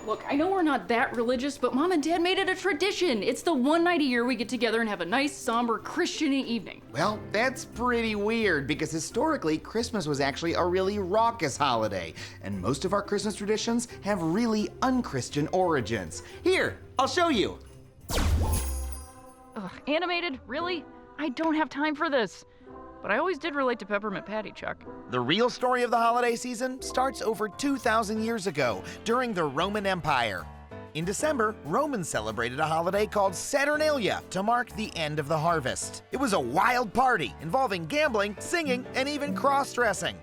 Look, I know we're not that religious, but Mom and Dad made it a tradition. It's the one night a year we get together and have a nice, somber, Christian-y evening. Well, that's pretty weird because historically, Christmas was actually a really raucous holiday, and most of our Christmas traditions have really unchristian origins. Here, I'll show you. Ugh, animated? Really? I don't have time for this. But I always did relate to Peppermint Patty, Chuck. The real story of the holiday season starts over 2,000 years ago, during the Roman Empire. In December, Romans celebrated a holiday called Saturnalia to mark the end of the harvest. It was a wild party involving gambling, singing, and even cross-dressing.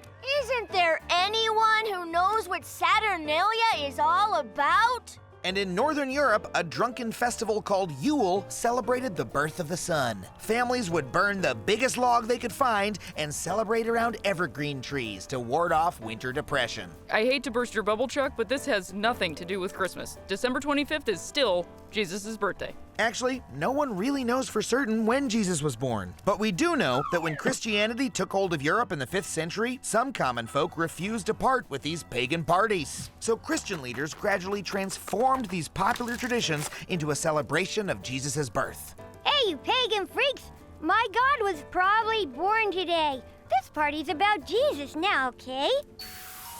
Isn't there anyone who knows what Saturnalia is all about? And in Northern Europe, a drunken festival called Yule celebrated the birth of the sun. Families would burn the biggest log they could find and celebrate around evergreen trees to ward off winter depression. I hate to burst your bubble, Chuck, but this has nothing to do with Christmas. December 25th is still Jesus' birthday. Actually, no one really knows for certain when Jesus was born. But we do know that when Christianity took hold of Europe in the 5th century, some common folk refused to part with these pagan parties. So Christian leaders gradually transformed these popular traditions into a celebration of Jesus' birth. Hey, you pagan freaks! My God was probably born today. This party's about Jesus now, okay?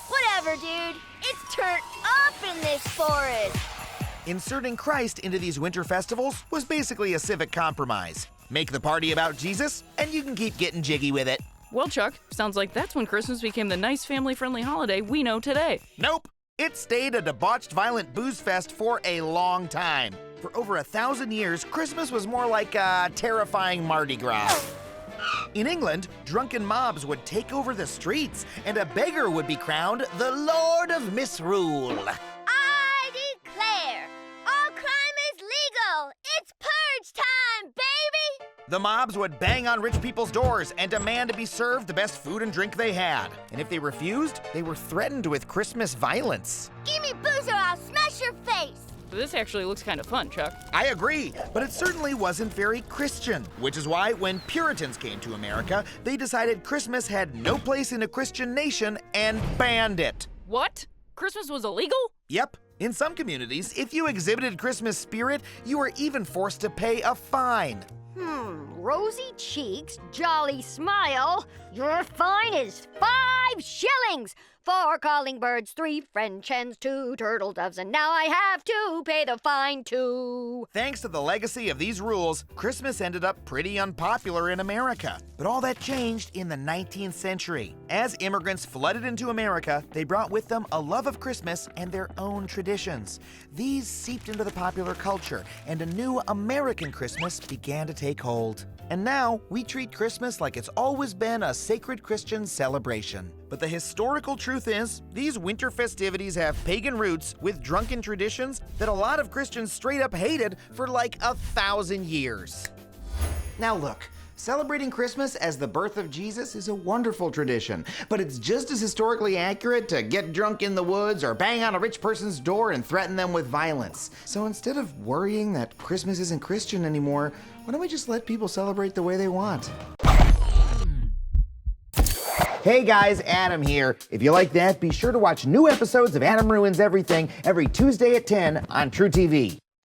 Whatever, dude. It's turned up in this forest. Inserting Christ into these winter festivals was basically a civic compromise. Make the party about Jesus, and you can keep getting jiggy with it. Well, Chuck, sounds like that's when Christmas became the nice family-friendly holiday we know today. Nope. It stayed a debauched, violent booze fest for a long time. For over 1,000 years, Christmas was more like a terrifying Mardi Gras. In England, drunken mobs would take over the streets, and a beggar would be crowned the Lord of Misrule. I declare, all crime is legal. It's purge time, baby! The mobs would bang on rich people's doors and demand to be served the best food and drink they had. And if they refused, they were threatened with Christmas violence. Give me booze or I'll smash your face! This actually looks kind of fun, Chuck. I agree, but it certainly wasn't very Christian, which is why when Puritans came to America, they decided Christmas had no place in a Christian nation and banned it. What? Christmas was illegal? Yep. In some communities, if you exhibited Christmas spirit, you were even forced to pay a fine. Rosy cheeks, jolly smile. Your fine is 5 shillings. 4 calling birds, 3 French hens, 2 turtle doves, and now I have to pay the fine too. Thanks to the legacy of these rules, Christmas ended up pretty unpopular in America. But all that changed in the 19th century. As immigrants flooded into America, they brought with them a love of Christmas and their own traditions. These seeped into the popular culture, and a new American Christmas began to take hold. And now, we treat Christmas like it's always been a sacred Christian celebration. But the historical truth is, these winter festivities have pagan roots with drunken traditions that a lot of Christians straight up hated for like 1,000 years. Now look, celebrating Christmas as the birth of Jesus is a wonderful tradition, but it's just as historically accurate to get drunk in the woods or bang on a rich person's door and threaten them with violence. So instead of worrying that Christmas isn't Christian anymore, why don't we just let people celebrate the way they want? Hey guys, Adam here. If you like that, be sure to watch new episodes of Adam Ruins Everything every Tuesday at 10 on truTV.